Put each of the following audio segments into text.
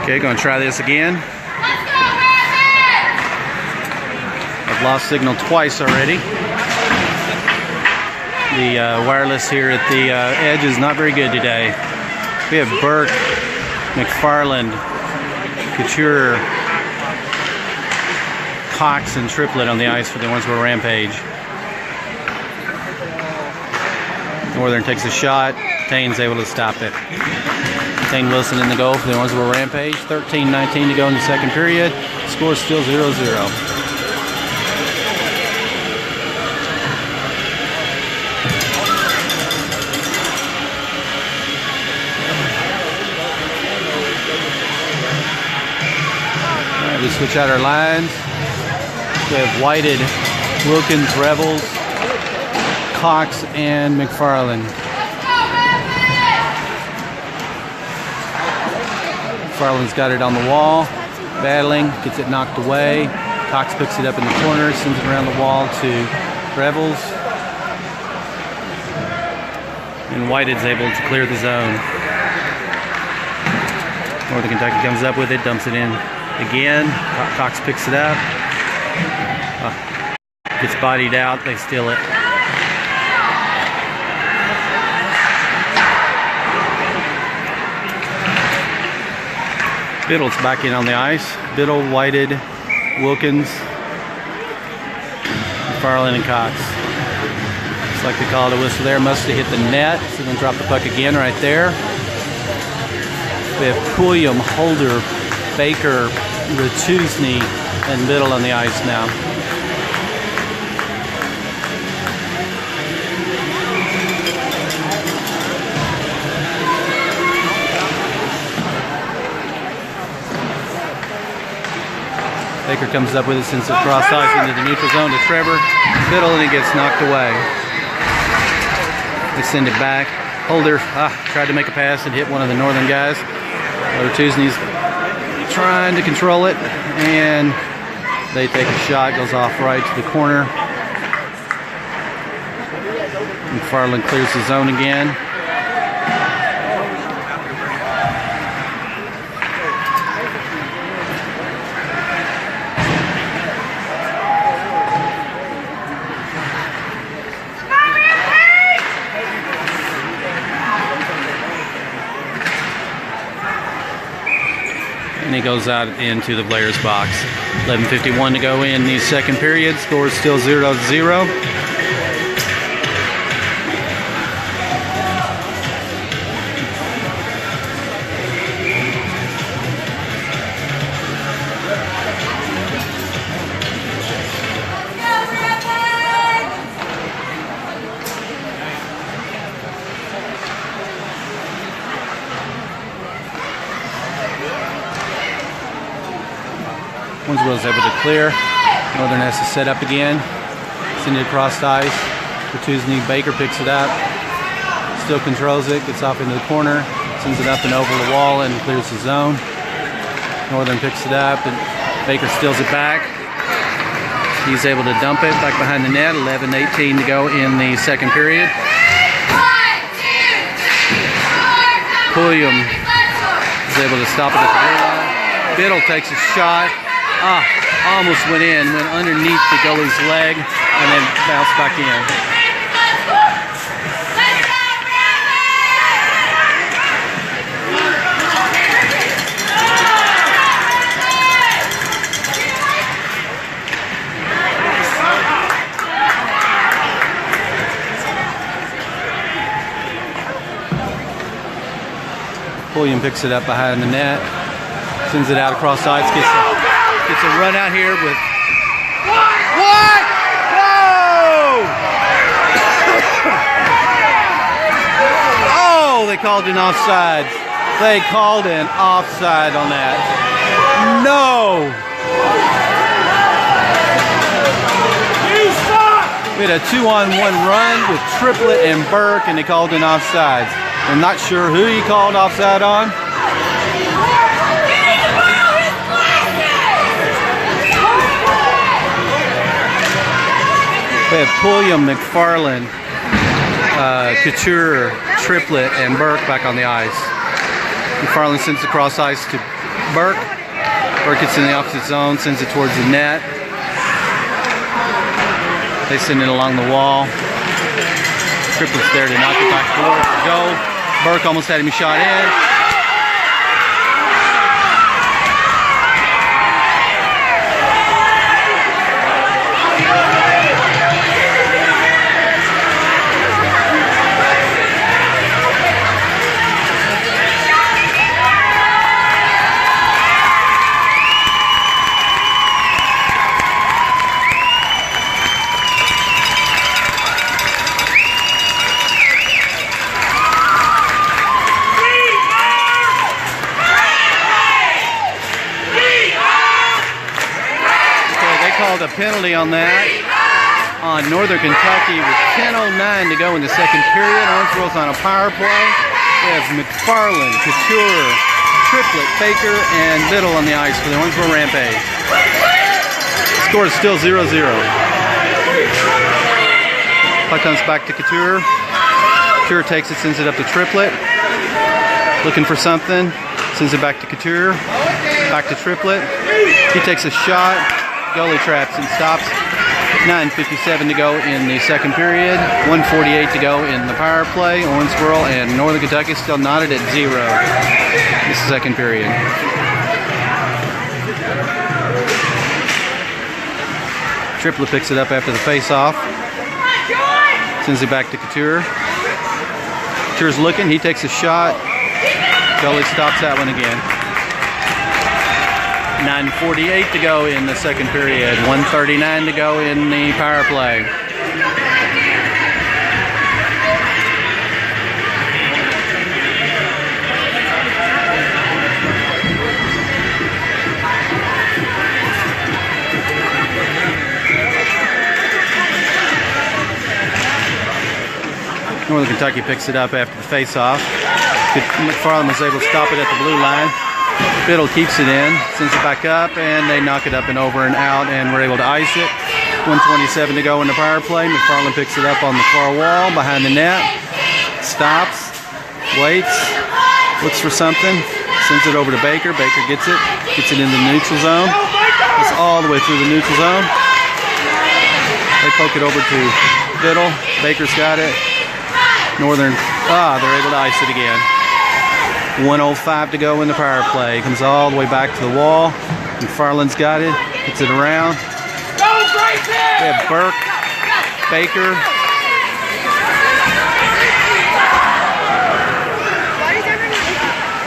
Okay, gonna try this again. I've lost signal twice already. The wireless here at the edge is not very good today. We have Burke, McFarland, Couture, Cox, and Triplett on the ice for the Owensboro Rampage. Northern takes a shot. Tane's able to stop it. Tane Wilson in the goal for the Owensboro Rampage. 13:19 to go in the second period. Score still 0-0. We switch out our lines. We have Whited, Wilkins, Revels, Cox, and McFarland. McFarland's got it on the wall, battling, gets it knocked away. Cox picks it up in the corner, sends it around the wall to Revels. And Whited's able to clear the zone. Northern Kentucky comes up with it, dumps it in. Again, Cox picks it up, gets bodied out, they steal it. Biddle's back in on the ice. Biddle, Whited, Wilkins, McFarland, and Cox. Looks like they called a whistle there. Must have hit the net, so then drop the puck again right there. We have Pulliam, Holder, Baker, Ratusny, and Biddle on the ice now. Baker comes up with it, sends it cross ice into the neutral zone to Trevor. Biddle, and it gets knocked away. They send it back. Holder tried to make a pass and hit one of the Northern guys. Ratusny's trying to control it, and they take a shot, goes off right to the corner. McFarland clears the zone again. And he goes out into the player's box. 11:51 to go in the second period. Score is still 0-0. Owensboro's able to clear. Northern has to set up again. Send it across the ice. Ratusny, Baker picks it up. Still controls it. Gets off into the corner. Sends it up and over the wall and clears the zone. Northern picks it up and Baker steals it back. He's able to dump it back behind the net. 11:18 to go in the second period. Pulliam is able to stop it at the goal line. Biddle takes a shot. Almost went underneath the goalie's leg, and then bounced back in. Pulliam picks it up behind the net, sends it out across the ice, gets a run out here with what? Whoa! Oh, they called an offside. They called an offside on that. No! We had a 2-on-1 run with Triplett and Burke, and they called an offside. I'm not sure who he called offside on. We have Pulliam, McFarland, Couture, Triplett, and Burke back on the ice. McFarland sends across ice to Burke. Burke gets in the opposite zone, sends it towards the net. They send it along the wall. Triplets there to knock it back forward. Go. Burke almost had him shot in. A penalty on that on Northern Kentucky with 10:09 to go in the second period. Owensboro's on a power play. We have McFarland, Couture, Triplett, Baker, and Biddle on the ice for the Owensboro Rampage. Score is still 0-0. Puck comes back to Couture. Couture takes it, sends it up to Triplett. Looking for something. Sends it back to Couture. Back to Triplett. He takes a shot. Goalie traps and stops. 9:57 to go in the second period. 1:48 to go in the power play. Owensboro and Northern Kentucky still knotted at 0. This is second period. Triplett picks it up after the face-off. Sends it back to Couture. Couture's looking. He takes a shot. Goalie stops that one again. 9:48 to go in the second period. 1:39 to go in the power play. Northern Kentucky picks it up after the face-off. McFarland was able to stop it at the blue line. Biddle keeps it in, sends it back up, and they knock it up and over and out, and we're able to ice it. 1:27 to go in the power play. McFarland picks it up on the far wall behind the net. Stops, waits, looks for something, sends it over to Baker. Baker gets it in the neutral zone. It's all the way through the neutral zone. They poke it over to Biddle. Baker's got it. Northern, they're able to ice it again. 1:05 to go in the power play. Comes all the way back to the wall. McFarland's got it. Gets it around. We have Burke, Baker.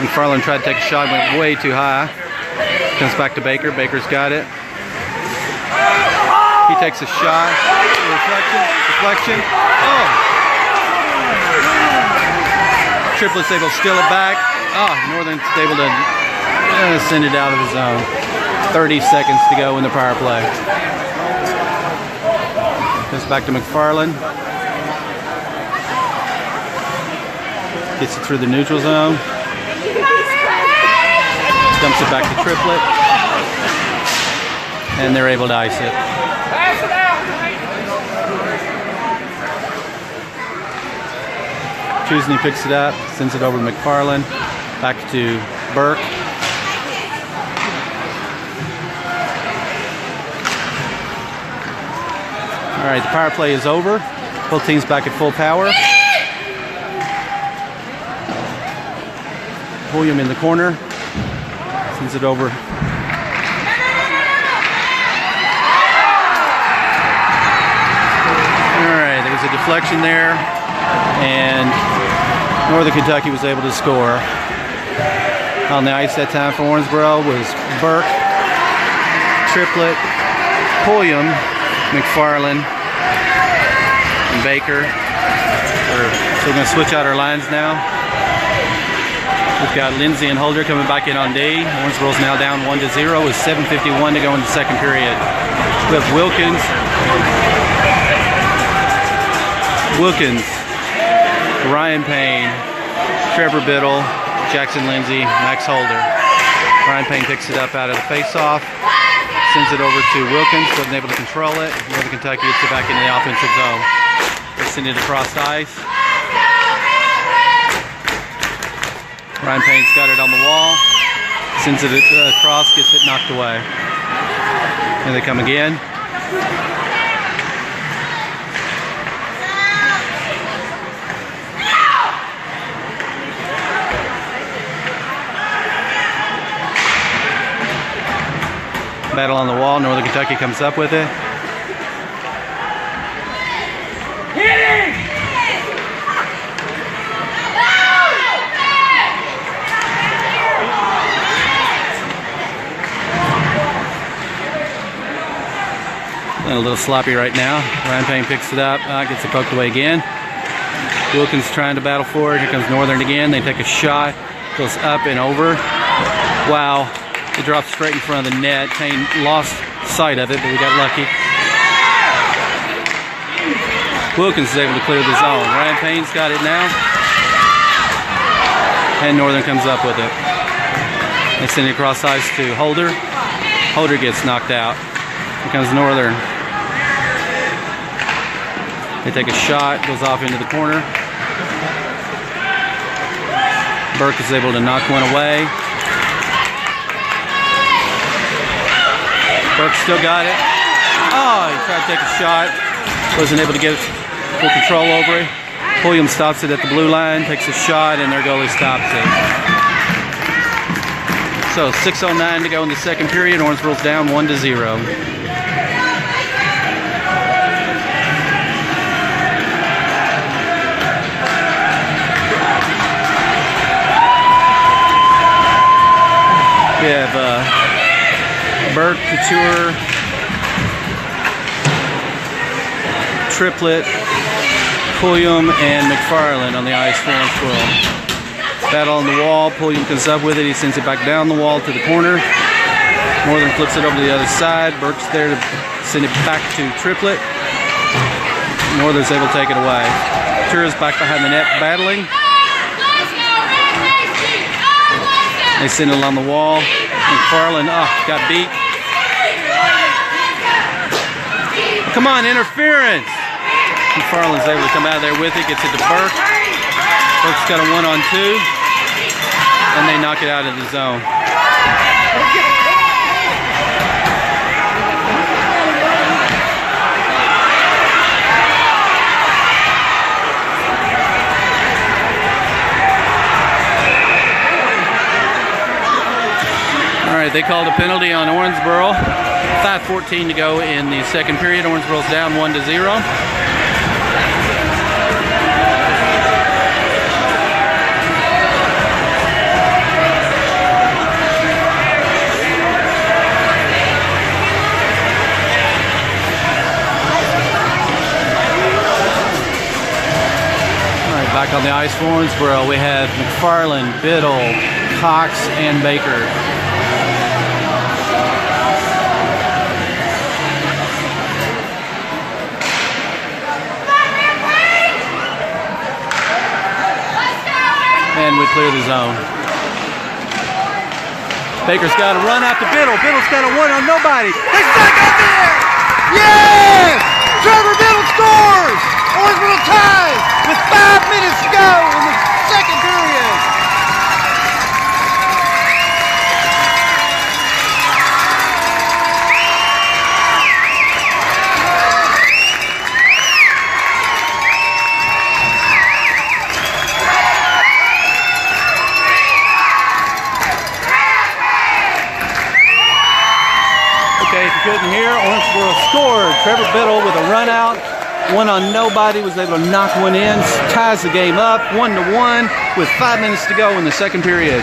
McFarland tried to take a shot, went way too high. Comes back to Baker. Baker's got it. He takes a shot. Deflection. Oh! Triplett's able to steal it back. Northern's able to send it out of the zone. 30 seconds to go in the power play. Goes back to McFarland. Gets it through the neutral zone. Dumps it back to Triplett. And they're able to ice it. Chusney picks it up, sends it over to McFarland, back to Burke. All right, the power play is over. Both teams back at full power. William in the corner, sends it over. All right, there was a deflection there, and Northern Kentucky was able to score. On the ice that time for Owensboro was Burke, Triplett, Pulliam, McFarland, and Baker. So we're going to switch out our lines now. We've got Lindsay and Holder coming back in on D. Owensboro's now down 1-0 with 7:51 to go in the second period. We have Wilkins, Ryan Payne, Trevor Biddle, Jackson Lindsay, Max Holder. Ryan Payne picks it up out of the face-off, sends it over to Wilkins, wasn't able to control it. Northern Kentucky gets it back into the offensive zone. They send it across the ice. Ryan Payne's got it on the wall. Sends it across, gets it knocked away. Here they come again. Battle on the wall. Northern Kentucky comes up with it. A little sloppy right now. Ryan Payne picks it up, gets it poked away again. Wilkins trying to battle for it. Here comes Northern again. They take a shot, goes up and over. Wow, it drops straight in front of the net. Payne lost sight of it, but we got lucky. Wilkins is able to clear the zone. Ryan Payne's got it now. And Northern comes up with it. They send it across ice to Holder. Holder gets knocked out. Here comes Northern. They take a shot, goes off into the corner. Burke is able to knock one away. Burke still got it. Oh, he tried to take a shot. Wasn't able to get full control over it. Pulliam stops it at the blue line, takes a shot, and their goalie stops it. So 6:09 to go in the second period. Owensboro's down 1-0. We have Burke, Couture, Triplett, Pulliam, and McFarland on the ice for Owensboro. Battle on the wall. Pulliam comes up with it. He sends it back down the wall to the corner. Northern flips it over to the other side. Burke's there to send it back to Triplett. Northern's able to take it away. Couture's back behind the net battling. They send it along the wall. McFarland, got beat. Come on, interference. McFarland's able to come out of there with it, gets it to Burke. Burke's got a 1-on-2, and they knock it out of the zone. All right, they called a penalty on Owensboro. 5:14 to go in the second period. Owensboro's down 1-0. All right, back on the ice for Owensboro, we have McFarland, Biddle, Cox, and Baker. And we clear the zone. Baker's got to run out to Biddle. Biddle's got a 1-on-nobody. They stuck up there! Yes! Trevor Biddle scores! Owensboro ties with 5 minutes to go in the second period. Okay, if you couldn't hear, Owensboro scored. Trevor Biddle with a run out, 1-on-nobody, was able to knock one in, ties the game up 1-1 with 5 minutes to go in the second period.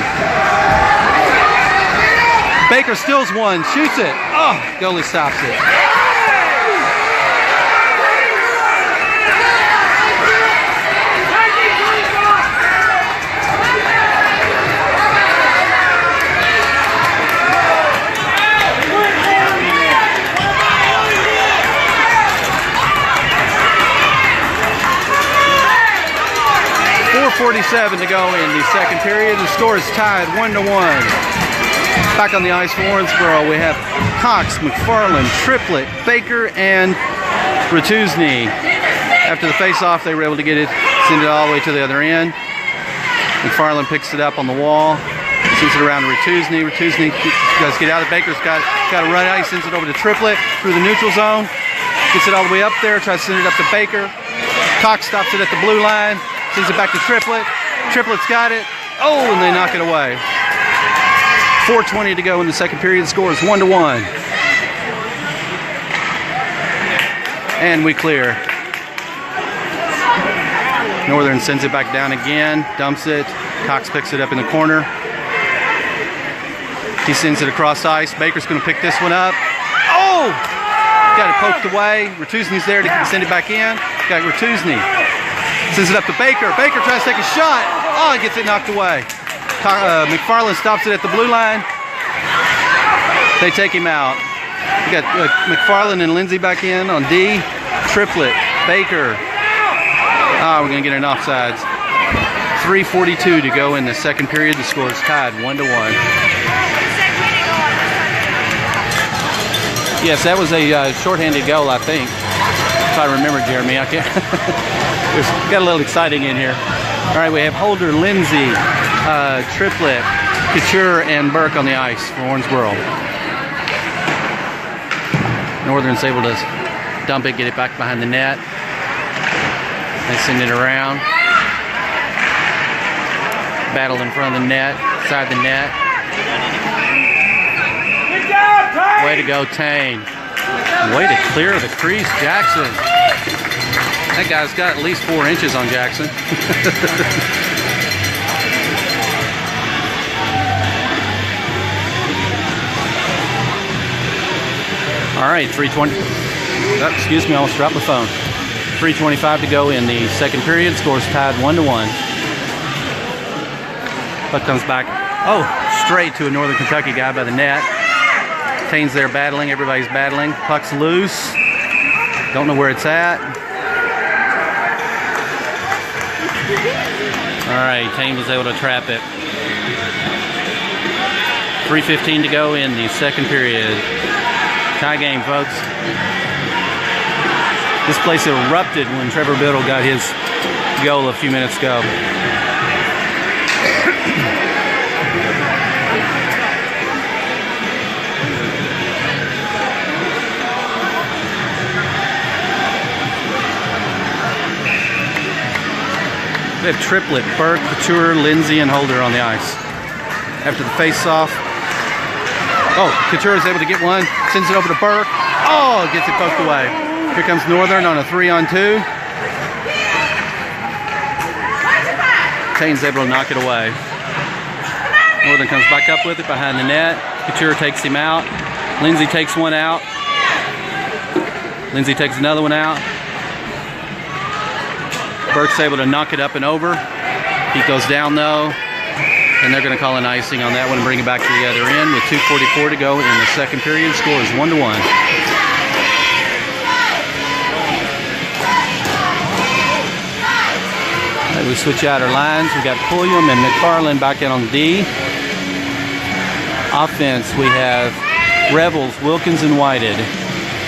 Baker steals one, shoots it. Oh, goalie stops it. 4:47 to go in the second period. The score is tied 1-1. Back on the ice for Owensboro, we have Cox, McFarland, Triplett, Baker, and Ratuzny. After the face-off, they were able to get it, send it all the way to the other end. McFarland picks it up on the wall. Sends it around to Retuzny. Retuzny does get out of Baker's got to run out. He sends it over to Triplett through the neutral zone. Gets it all the way up there. Tries to send it up to Baker. Cox stops it at the blue line. Sends it back to Triplett. Triplett's got it. Oh, and they knock it away. 4:20 to go in the second period. The score is 1-1. And we clear. Northern sends it back down again. Dumps it. Cox picks it up in the corner. He sends it across ice. Baker's going to pick this one up. Oh! Got it poked away. Retuzny's there to send it back in. Got Retuzny. Sends it up to Baker. Baker tries to take a shot. Oh, gets it knocked away. McFarland stops it at the blue line. They take him out. We got McFarland and Lindsay back in on D. Triplett. Baker. We're going to get an offsides. 3:42 to go in the second period. The score is tied 1-1. Yes, that was a shorthanded goal, I think. If I remember, Jeremy. I can't. It's got a little exciting in here. All right, we have Holder, Lindsay, Triplett, Couture, and Burke on the ice for Owensboro. Northern's able to dump it, get it back behind the net. They send it around. Battle in front of the net, side the net. Way to go, Tane. Way to clear the crease, Jackson. That guy's got at least 4 inches on Jackson. All right, 3:20. Oh, excuse me, I almost dropped my phone. 3:25 to go in the second period. Scores tied 1-1. Puck comes back. Oh, straight to a Northern Kentucky guy by the net. Tane's there battling. Everybody's battling. Puck's loose. Don't know where it's at. All right, Tane was able to trap it. 3:15 to go in the second period. Tie game, folks. This place erupted when Trevor Biddle got his goal a few minutes ago. We have Triplett, Burke, Couture, Lindsay, and Holder on the ice. After the face-off. Oh, Couture is able to get one. Sends it over to Burke. Oh, gets it poked away. Here comes Northern on a 3-on-2. Tane's able to knock it away. Northern comes back up with it behind the net. Couture takes him out. Lindsay takes one out. Lindsay takes another one out. Burke's able to knock it up and over. He goes down though, and they're going to call an icing on that one and bring it back to the other end with 2:44 to go in the second period. Score is 1-1. We switch out our lines. We got Pulliam and McFarland back in on D. Offense, we have Revels, Wilkins, and Whited.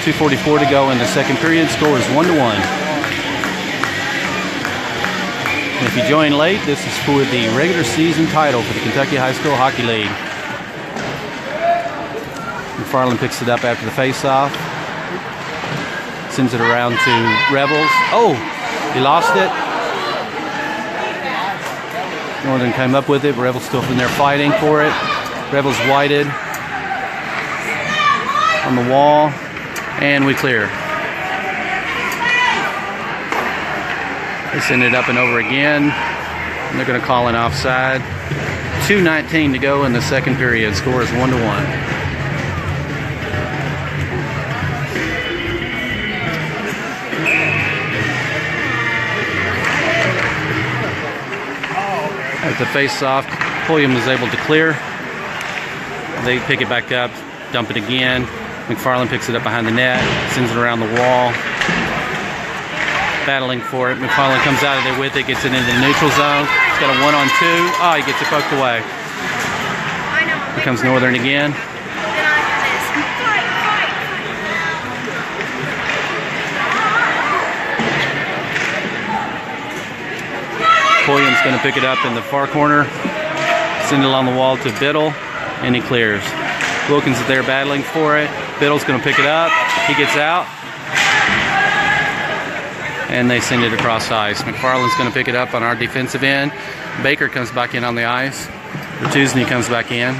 2:44 to go in the second period. Score is 1-1. And if you join late, this is for the regular season title for the Kentucky High School Hockey League. McFarland picks it up after the face-off. Sends it around to Revels. Oh, he lost it. Northern came up with it. Revels still in there fighting for it. Revels Whited on the wall. And we clear. They send it up and over again. And they're going to call an offside. 2:19 to go in the second period. Score is 1-1. At the face-off, Pulliam was able to clear. They pick it back up, dump it again. McFarland picks it up behind the net, sends it around the wall. Battling for it. McFarland comes out of there with it, gets it into the neutral zone. He's got a 1-on-2. Oh, he gets it poked away. Here comes Northern again. Pulliam's going to pick it up in the far corner. Send it along the wall to Biddle, and he clears. Wilkins is there battling for it. Biddle's going to pick it up. He gets out. And they send it across ice. McFarland's going to pick it up on our defensive end. Baker comes back in on the ice. Retuzny comes back in.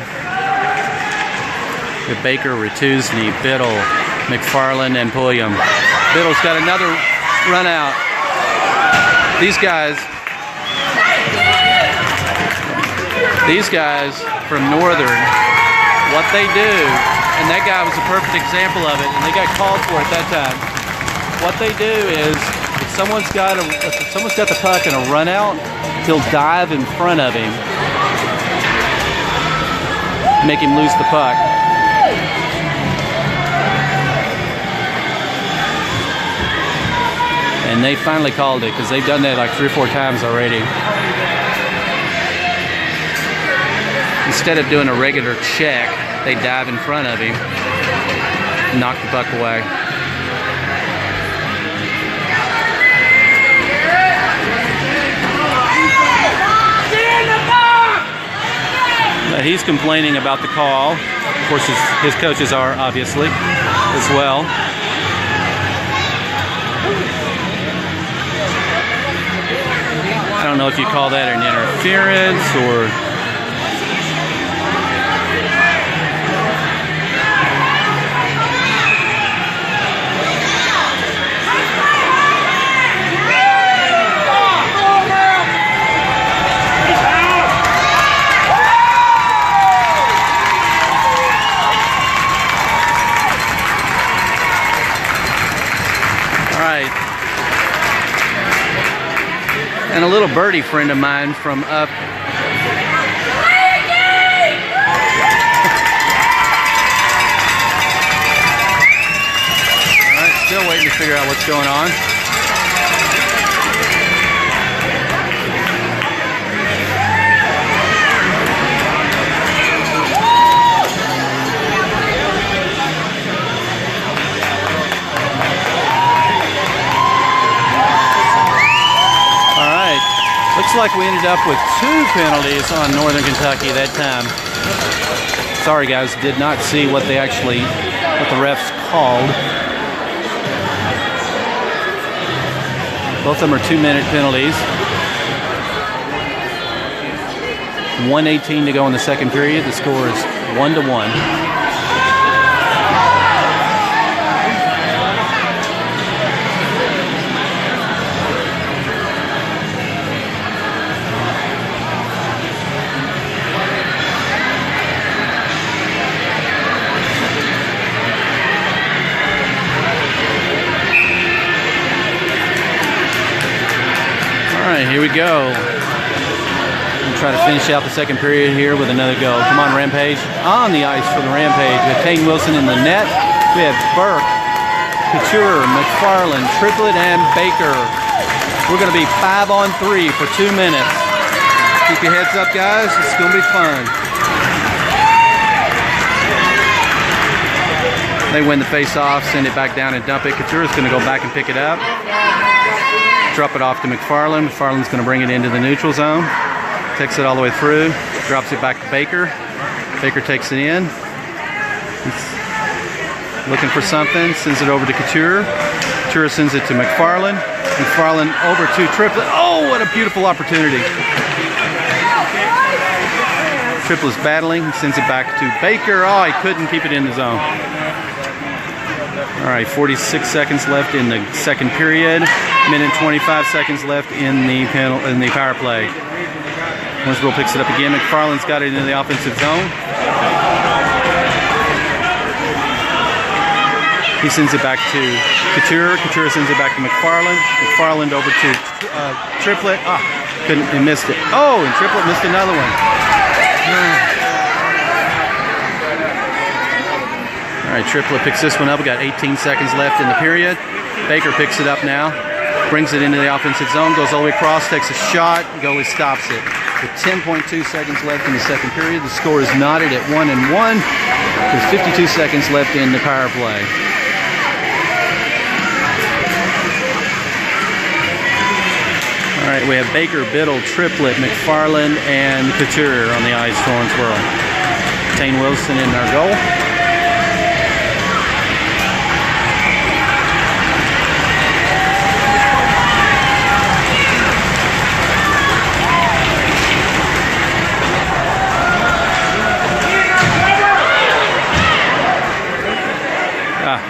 With Baker, Retuzny, Biddle, McFarland, and Pulliam. Biddle's got another run out. These guys from Northern, what they do, and that guy was a perfect example of it, and they got called for it that time. What they do is, if someone's got the puck in a run out, he'll dive in front of him, make him lose the puck. And they finally called it because they've done that like 3 or 4 times already. Instead of doing a regular check, they dive in front of him, knock the puck away. He's complaining about the call. Of course, his coaches are, obviously, as well. I don't know if you call that an interference or... And a little birdie friend of mine from up. Alright, still waiting to figure out what's going on. Looks like we ended up with 2 penalties on Northern Kentucky that time. Sorry guys, did not see what the refs called. Both of them are 2-minute penalties. 1:18 to go in the second period. The score is 1-1. Alright, here we go. We'll try to finish out the second period here with another go. Come on, Rampage. On the ice for the Rampage. We have Kane Wilson in the net. We have Burke, Couture, McFarland, Triplett, and Baker. We're going to be 5-on-3 for 2 minutes. Keep your heads up, guys. It's going to be fun. They win the face-off, send it back down and dump it. Couture is going to go back and pick it up. Drop it off to McFarland. McFarland's going to bring it into the neutral zone. Takes it all the way through. Drops it back to Baker. Baker takes it in. He's looking for something. Sends it over to Couture. Couture sends it to McFarland. McFarland over to Triplett. Oh, what a beautiful opportunity. Triplett's battling. He sends it back to Baker. Oh, he couldn't keep it in the zone. All right, 46 seconds left in the second period. Minute 25 seconds left in the power play. Winsboro picks it up again. McFarland's got it into the offensive zone. He sends it back to Couture. Couture sends it back to McFarland. McFarland over to Triplett. He missed it. Oh, and Triplett missed another one. All right, Triplett picks this one up. We got 18 seconds left in the period. Baker picks it up now. Brings it into the offensive zone, goes all the way across, takes a shot, goalie stops it. With 10.2 seconds left in the second period, the score is knotted at 1-1. There's 52 seconds left in the power play. All All right, we have Baker, Biddle, Triplett, McFarland, and Couture on the ice for Owensboro. Tane Wilson in our goal.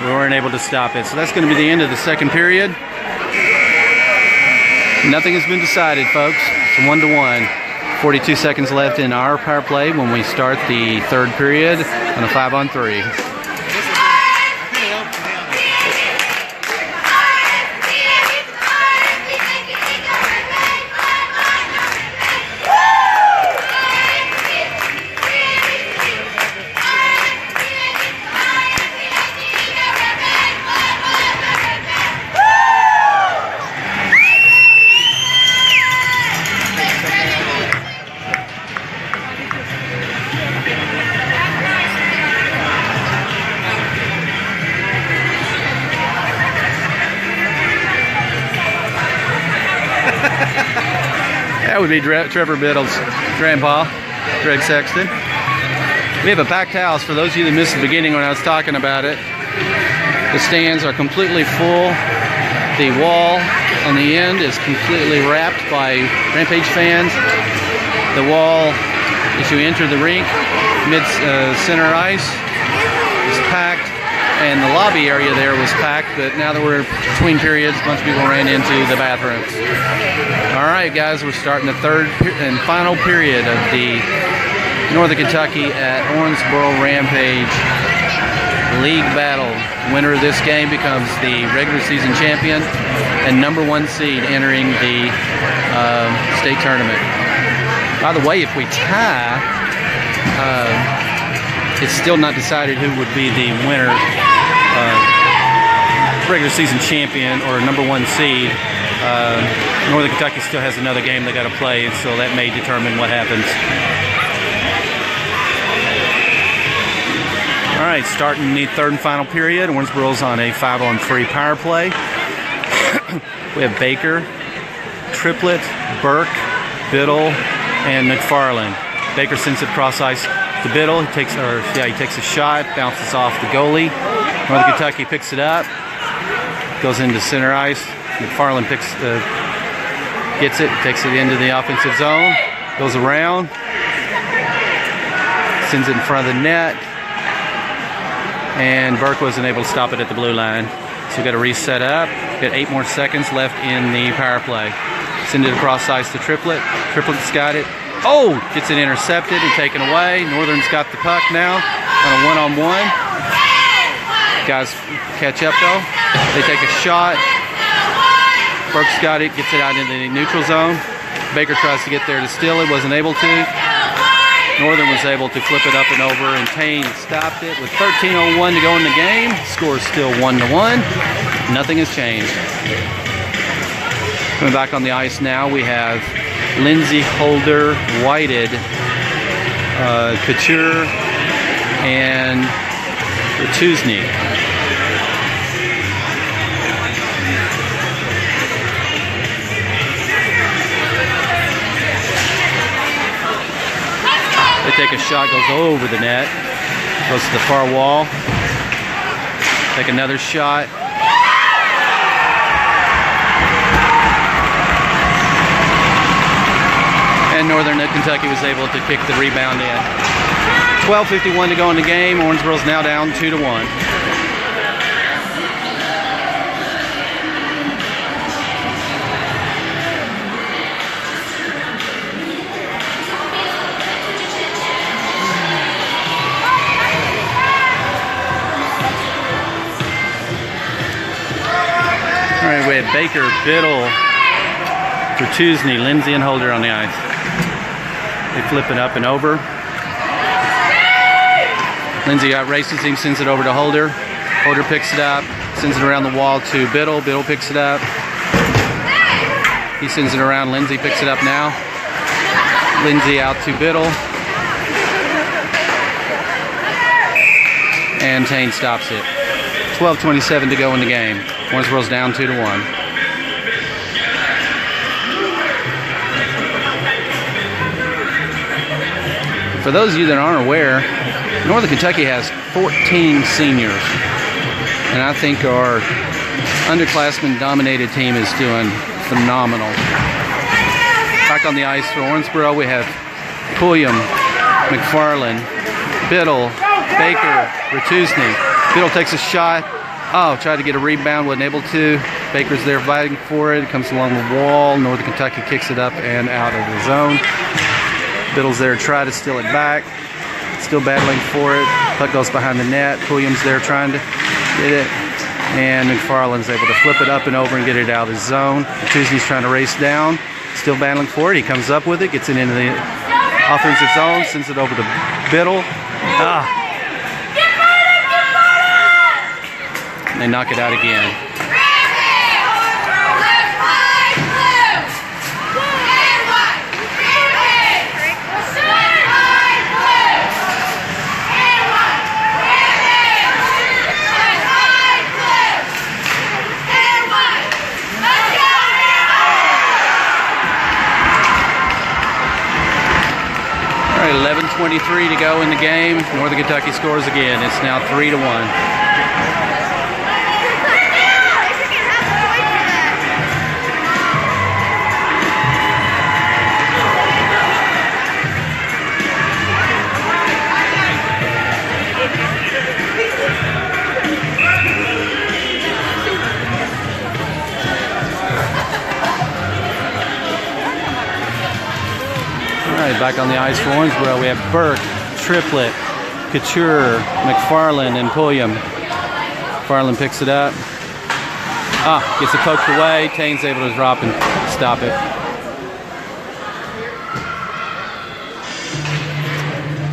We weren't able to stop it. So that's going to be the end of the second period. Nothing has been decided, folks. It's 1-1. 42 seconds left in our power play when we start the third period on a 5-on-3. That would be Trevor Biddle's grandpa, Greg Sexton. We have a packed house. For those of you that missed the beginning when I was talking about it, the stands are completely full. The wall on the end is completely wrapped by Rampage fans. The wall, as you enter the rink, mid-center ice, is packed. And the lobby area there was packed, but now that we're between periods, a bunch of people ran into the bathrooms. All right, guys, we're starting the third and final period of the Northern Kentucky at Owensboro Rampage League battle. The winner of this game becomes the regular season champion and #1 seed entering the state tournament. By the way, if we tie, it's still not decided who would be the winner, regular season champion or #1 seed. Northern Kentucky still has another game they got to play, so that may determine what happens. All right, starting the third and final period. Owensboro's on a 5-on-3 power play. We have Baker, Triplett, Burke, Biddle, and McFarland. Baker sends it across ice to Biddle. He takes a shot, bounces off the goalie. Northern Kentucky picks it up, goes into center ice. McFarland gets it, takes it into the offensive zone, goes around, sends it in front of the net, and Burke wasn't able to stop it at the blue line. So we got to reset up. Got 8 more seconds left in the power play. Send it across ice to Triplett. Triplett's got it. Oh, gets it intercepted and taken away. Northern's got the puck now on a 1-on-1. Guys catch up though. They take a shot. Burke's got it, gets it out into the neutral zone. Baker tries to get there to steal it, wasn't able to. Northern was able to flip it up and over, and Tane stopped it with 13:01 to go in the game. Score is still 1-1. Nothing has changed. Coming back on the ice now, we have Lindsay, Holder, Whited, Couture, and Ratuszny. They take a shot, goes over the net, goes to the far wall. Take another shot. And Northern Kentucky was able to kick the rebound in. 12:51 to go in the game. Owensboro's now down 2-1. All right, we have Baker, Biddle, Ratuszny, Lindsay, and Holder on the ice. They flip it up and over. Lindsay outraces him, sends it over to Holder. Holder picks it up, sends it around the wall to Biddle. Biddle picks it up. He sends it around. Lindsay picks it up now. Lindsay out to Biddle. And Tane stops it. 12:27 to go in the game. Owensboro's down 2-1. for those of you that aren't aware, Northern Kentucky has 14 seniors. And I think our underclassmen-dominated team is doing phenomenal. Back on the ice for Owensboro, we have Pulliam, McFarland, Biddle, Baker, Ratuszny. Biddle takes a shot. Oh, tried to get a rebound, wasn't able to. Baker's there fighting for it. It comes along the wall. Northern Kentucky kicks it up and out of the zone. Biddle's there to try to steal it back. Still battling for it. Puck goes behind the net. Pulliam's there trying to get it. And McFarland's able to flip it up and over and get it out of the zone. Ratuszny's trying to race down. Still battling for it. He comes up with it, gets it into the offensive zone, sends it over to Biddle. And they knock it out again. All right, 11:23 to go in the game. Northern Kentucky scores again. It's now 3-1. Back on the ice for Owensboro, we have Burke, Triplett, Couture, McFarland, and Pulliam. McFarland picks it up. Gets it poked away. Tane's able to drop and stop it.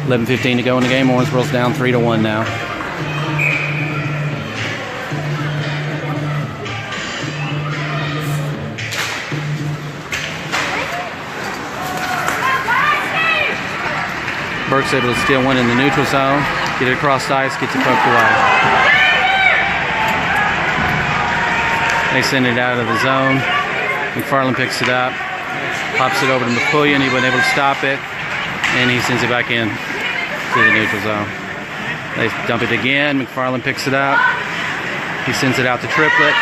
11:15 to go in the game. Owensboro's down 3-1 now. Burke's able to steal one in the neutral zone, get it across the ice, gets it poked away. They send it out of the zone. McFarland picks it up, pops it over to Pulliam. He wasn't able to stop it, and he sends it back in to the neutral zone. They dump it again. McFarland picks it up. He sends it out to Triplett.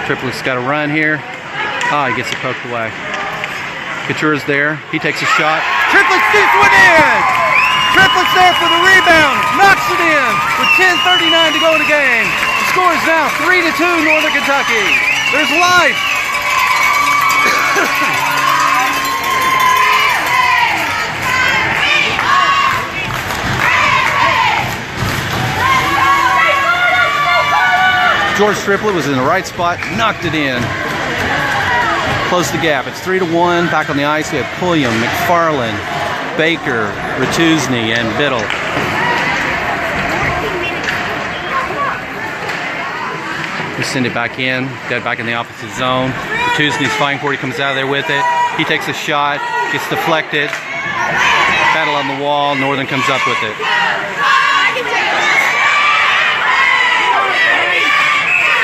Triplett's got a run here. He gets it poked away. Couture's there. He takes a shot. Triplett shoots one in! Triplett's there for the rebound. Knocks it in with 10:39 to go in the game. The score is now 3-2 Northern Kentucky. There's life. George Triplett was in the right spot, knocked it in. Close the gap. It's 3-1. Back on the ice, we have Pulliam, McFarland, Baker, Ratuszny, and Biddle. We send it back in. Got it back in the opposite zone. Ratuszny's fighting for it. He comes out of there with it. He takes a shot. Gets deflected. Battle on the wall. Northern comes up with it.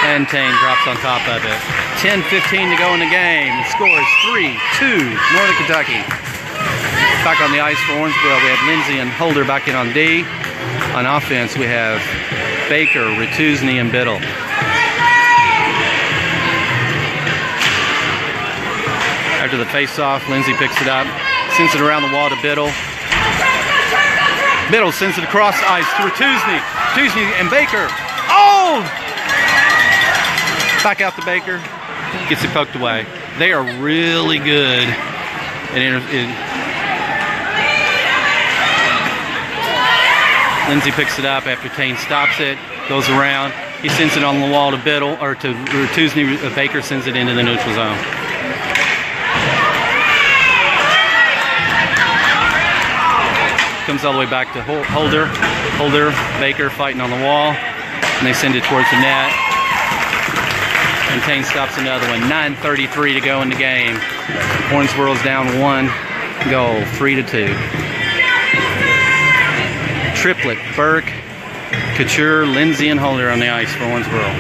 And Tane drops on top of it. 10:15 to go in the game. The score is 3-2 Northern Kentucky. Back on the ice for Owensboro, we have Lindsay and Holder back in on D. On offense, we have Baker, Ratuszny, and Biddle. After the face-off, Lindsay picks it up, sends it around the wall to Biddle. Biddle sends it across the ice to Ratuszny. Ratuszny and Baker. Back out to Baker. Gets it poked away. They are really good. Lindsay picks it up after Tane stops it, goes around. He sends it on the wall to Biddle, or to Ratuszny. Baker sends it into the neutral zone. Comes all the way back to Holder. Holder, Baker fighting on the wall, and they send it towards the net. And Tane stops another one. 9:33 to go in the game. Owensboro's down 1 goal, 3-2. Triplett, Burke, Couture, Lindsay, and Holder on the ice for Owensboro.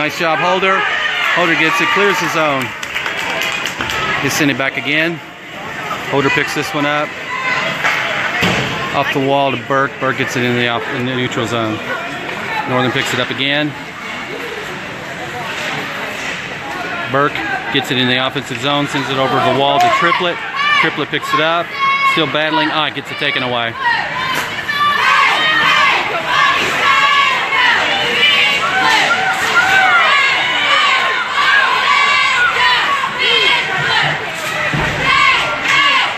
Nice job, Holder. Holder gets it, clears the zone. He's sending it back again. Holder picks this one up. Off the wall to Burke. Burke gets it in the neutral zone. Northern picks it up again. Burke gets it in the offensive zone, sends it over the wall to Triplett. Triplett picks it up. Still battling. Gets it taken away.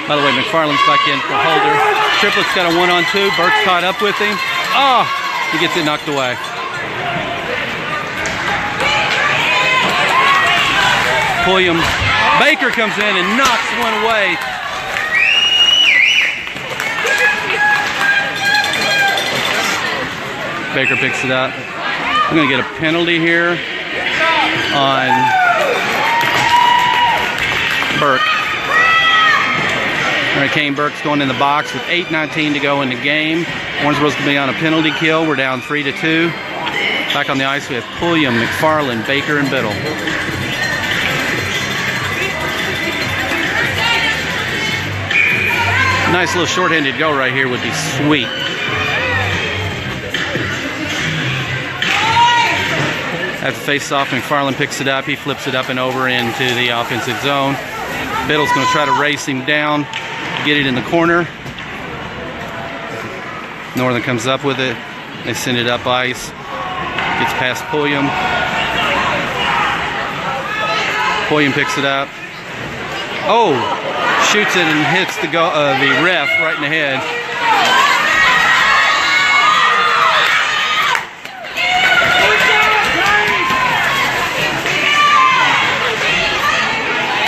By the way, McFarland's back in for Holder. Triplett's got a 1-on-2. Burke's caught up with him. He gets it knocked away. Pulliam. Baker comes in and knocks one away. Baker picks it up. I'm going to get a penalty here on Burke. All right, Kane Burke's going in the box with 8:19 to go in the game. Owensboro's going to be on a penalty kill. We're down 3-2. Back on the ice, we have Pulliam, McFarland, Baker, and Biddle. Nice little shorthanded goal right here would be sweet. At the face-off, McFarland picks it up. He flips it up and over into the offensive zone. Biddle's going to try to race him down, get it in the corner. Northern comes up with it. They send it up ice. Gets past Pulliam. Pulliam picks it up. Shoots it and hits the ref right in the head.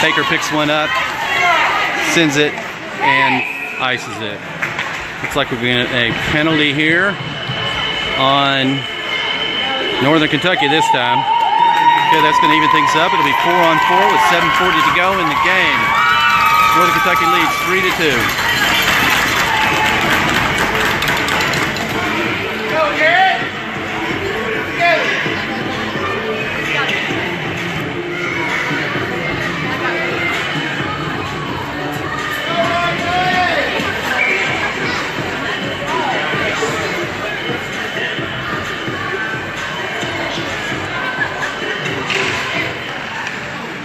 Baker picks one up, sends it, and ices it. Looks like we're going to get a penalty here on Northern Kentucky this time. Okay, that's going to even things up. It'll be 4-on-4 with 7:40 to go in the game. Northern Kentucky leads 3-2.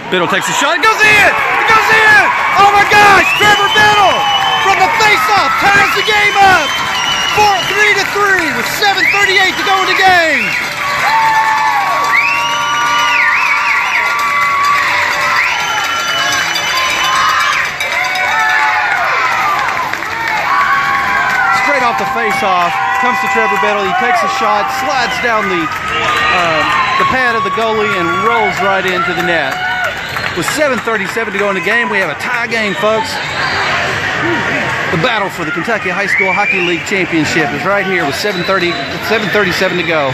Biddle takes a shot. It goes in! It goes in! Oh my gosh! Trevor Biddle from the face-off ties the game up. 3-3 with 7:38 to go in the game. Straight off the face-off comes to Trevor Biddle. He takes a shot, slides down the pad of the goalie, and rolls right into the net. With 7:37 to go in the game, we have a tie game, folks. The battle for the Kentucky High School Hockey League Championship is right here with 7:37 to go.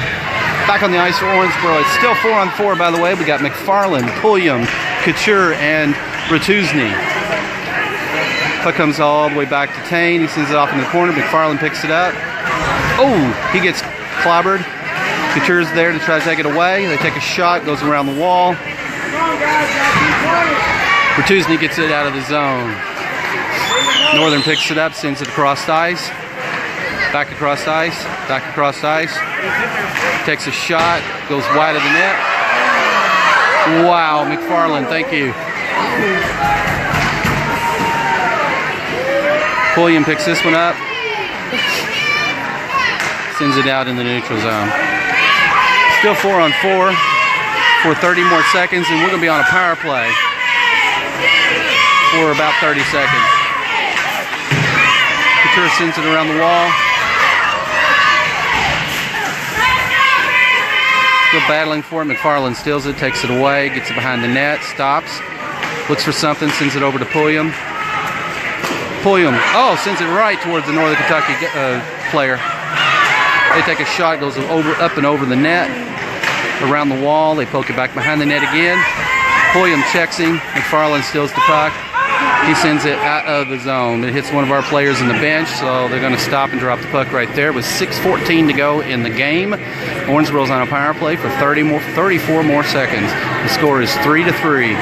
Back on the ice for Owensboro. It's still 4-on-4, by the way. We got McFarland, Pulliam, Couture, and Ratuzny. Puck comes all the way back to Tane. He sends it off in the corner. McFarland picks it up. He gets clobbered. Couture's there to try to take it away. They take a shot, goes around the wall. Ratuzny gets it out of the zone. Northern picks it up, sends it across ice. Back across ice, back across ice. Takes a shot, goes wide of the net. Wow, McFarland, thank you. Pulliam picks this one up. Sends it out in the neutral zone. Still 4-on-4 for 30 more seconds, and we're going to be on a power play for about 30 seconds. Couture sends it around the wall. Still battling for it. McFarland steals it, takes it away, gets it behind the net, stops, looks for something, sends it over to Pulliam. Pulliam, sends it right towards the Northern Kentucky player. They take a shot, goes up and over the net, around the wall. They poke it back behind the net again. Pulliam checks him. McFarland steals the puck. He sends it out of the zone. It hits one of our players in the bench, so they're going to stop and drop the puck right there with 6:14 to go in the game. Owensboro's on a power play for 34 more seconds. The score is 3-3.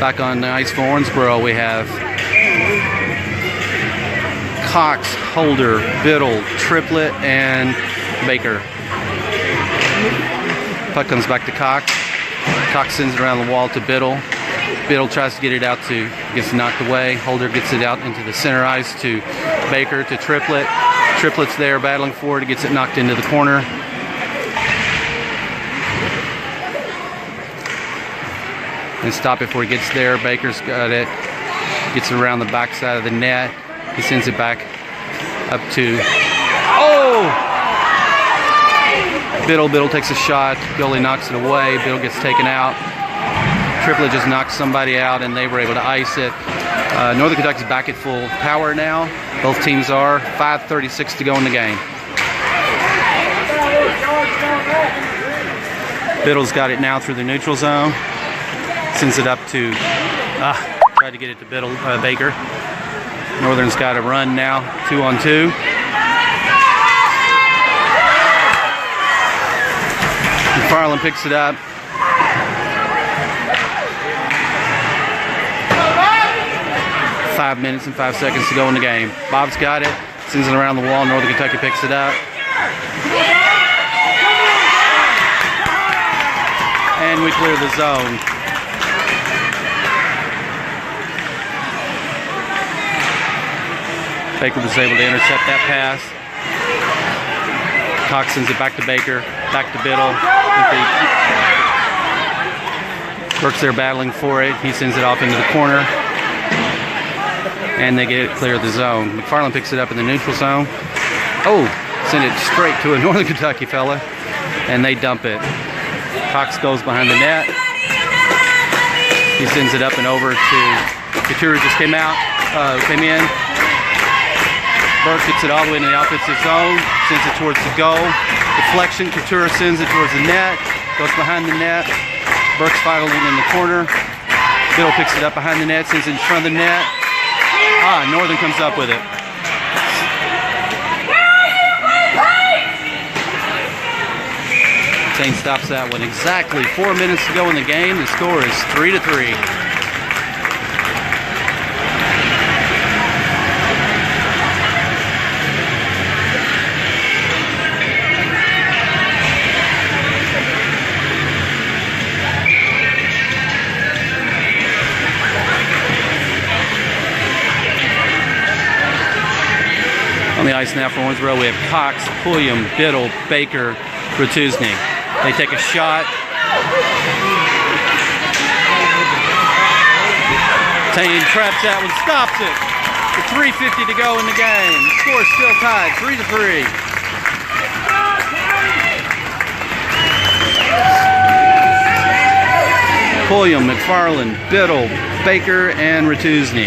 Back on the ice for Owensboro, we have Cox, Holder, Biddle, Triplett, and Baker. Puck comes back to Cox. Cox sends it around the wall to Biddle. Biddle tries to get it out to, gets knocked away. Holder gets it out into the center ice to Baker, to Triplett. Triplett's there battling for it. He gets it knocked into the corner. And stop it before he gets there. Baker's got it. Gets it around the backside of the net. He sends it back up to... Oh! Biddle takes a shot. Goalie knocks it away. Biddle gets taken out. Triplett just knocks somebody out, and they were able to ice it. Northern Kentucky's back at full power now. Both teams are. 5:36 to go in the game. Biddle's got it now through the neutral zone. Sends it up to... tried to get it to Baker. Northern's got a run now. 2-on-2. McFarland picks it up. Five minutes and 5 seconds to go in the game. Bob's got it. Sends it around the wall. Northern Kentucky picks it up. And we clear the zone. Baker was able to intercept that pass. Cox sends it back to Baker, back to Biddle. Burke's there battling for it. He sends it off into the corner. And they get it clear of the zone. McFarland picks it up in the neutral zone. Oh, send it straight to a Northern Kentucky fella. And they dump it. Cox goes behind the net. He sends it up and over to Couture, just came in. Burke gets it all the way into the offensive zone, sends it towards the goal. Deflection, Couture sends it towards the net, goes behind the net. Burke's fighting in the corner. Biddle picks it up behind the net, sends it in front of the net. Northern comes up with it. Kane stops that one. Exactly 4 minutes to go in the game. The score is 3-3. On the ice now for Owensboro, we have Cox, Pulliam, Biddle, Baker, Rutuzny. They take a shot. Tane traps that one, stops it. With 3:50 to go in the game. The score is still tied, 3-3. Pulliam, McFarland, Biddle, Baker, and Rutuzny.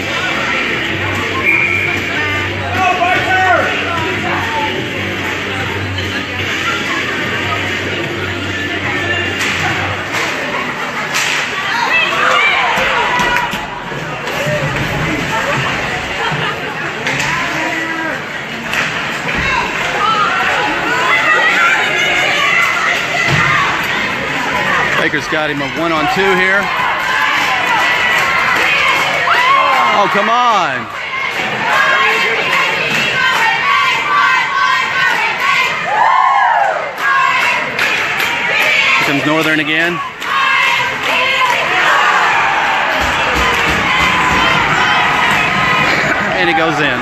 Baker's got him a 1-on-2 here. Oh, come on. Here comes Northern again. And it goes in.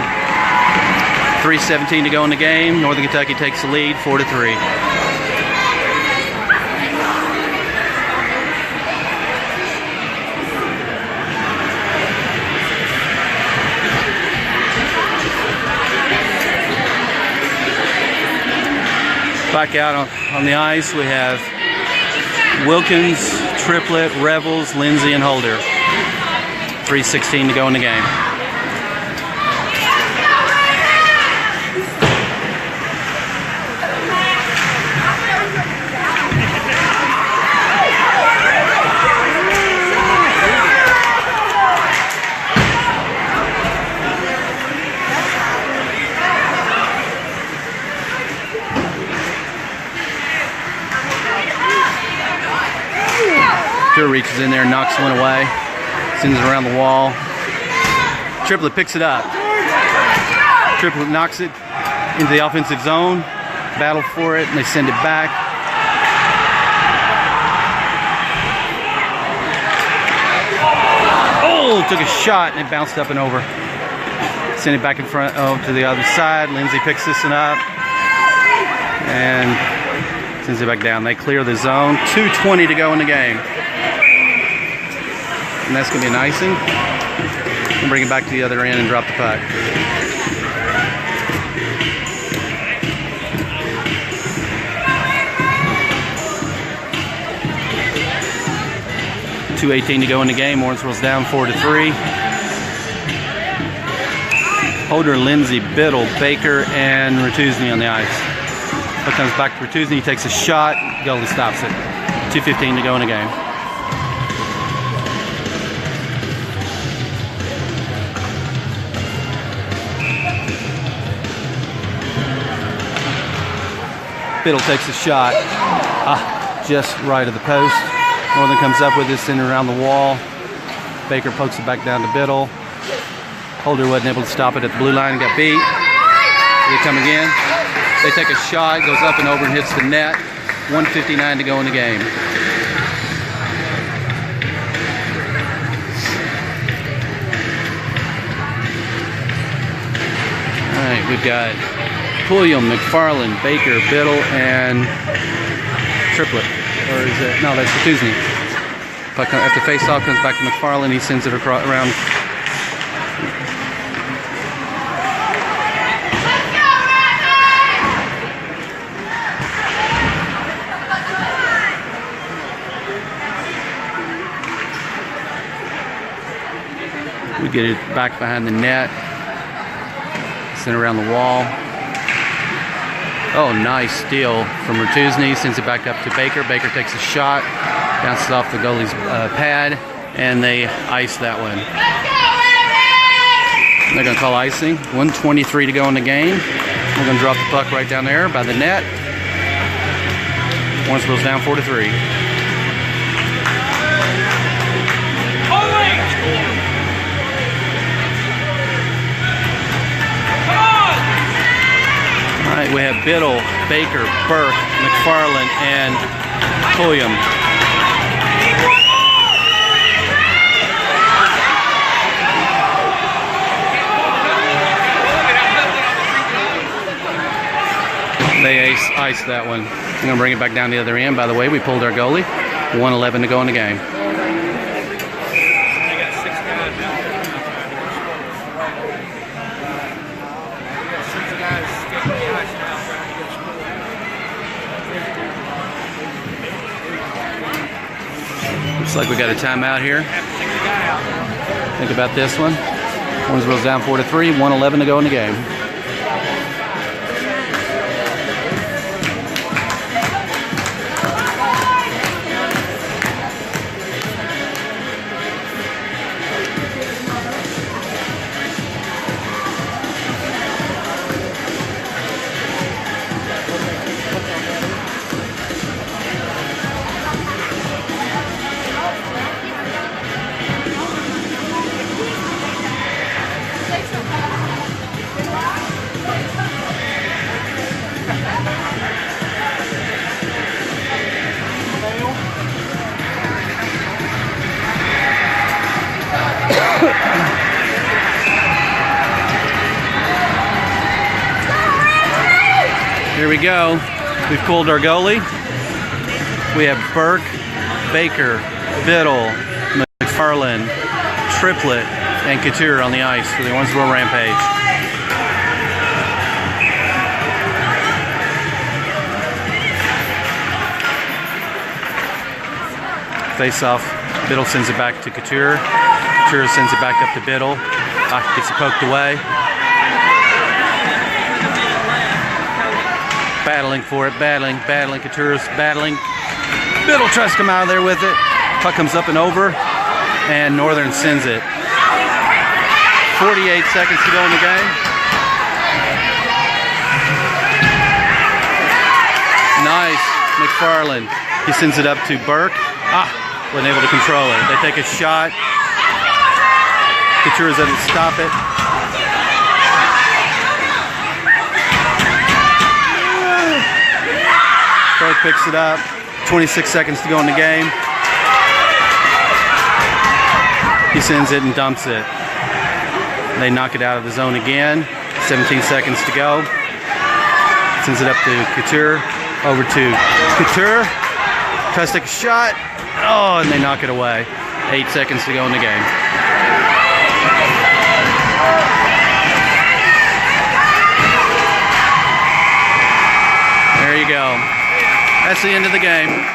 3:17 to go in the game. Northern Kentucky takes the lead, 4-3. Back out on the ice, we have Wilkins, Triplett, Revels, Lindsay, and Holder. 3:16 to go in the game. Couture reaches in there, knocks one away, sends it around the wall. Triplet picks it up. Triplet knocks it into the offensive zone, battle for it, and they send it back. Oh, took a shot and it bounced up and over. Send it back in front to the other side. Lindsay picks this one up and sends it back down. They clear the zone. 2:20 to go in the game. And that's going to be an icing. And bring it back to the other end and drop the puck. .218 to go in the game. Warrensville's down 4-3. Holder, Lindsay, Biddle, Baker, and Ratuzni on the ice. Puck comes back to Ratuzni. He takes a shot. Goalie stops it. 2:15 to go in the game. Biddle takes a shot. Just right of the post. Northern comes up with it, sending it around the wall. Baker pokes it back down to Biddle. Holder wasn't able to stop it at the blue line and got beat. They come again. They take a shot, goes up and over and hits the net. 1:59 to go in the game. All right, we've got Pulliam, McFarland, Baker, Biddle, and Triplet. Or is it? No, that's Ratuzni. After face-off comes back to McFarland, he sends it across around. We get it back behind the net. Send it around the wall. Oh, nice steal from Ratuzni. Sends it back up to Baker. Baker takes a shot, bounces off the goalie's pad, and they ice that one. They're going to call icing. 1:23 to go in the game. We're going to drop the puck right down there by the net. Warrensville's down 4-3. All right, we have Biddle, Baker, Burke, McFarland, and Pulliam. They ice that one. I'm going to bring it back down the other end. By the way, we pulled our goalie. 1:11 to go in the game. Looks like we got a timeout here. Think about this one. Warrensville's down 4-3. 1:11 to go in the game. Here we go. We've pulled our goalie. We have Burke, Baker, Biddle, McFarland, Triplet, and Couture on the ice for the Warrensville Rampage. Face off. Biddle sends it back to Couture. Couture sends it back up to Biddle. Gets it poked away. Battling for it, battling. Couture's battling. Biddle tries to come out of there with it. Puck comes up and over, and Northern sends it. 48 seconds to go in the game. Nice, McFarland. He sends it up to Burke. wasn't able to control it. They take a shot. Couture doesn't stop it. Burke picks it up. 26 seconds to go in the game. He sends it and dumps it. They knock it out of the zone again. 17 seconds to go. Sends it up to Couture. Over to Couture. Tries to take a shot. Oh, and they knock it away. 8 seconds to go in the game. There you go. That's the end of the game.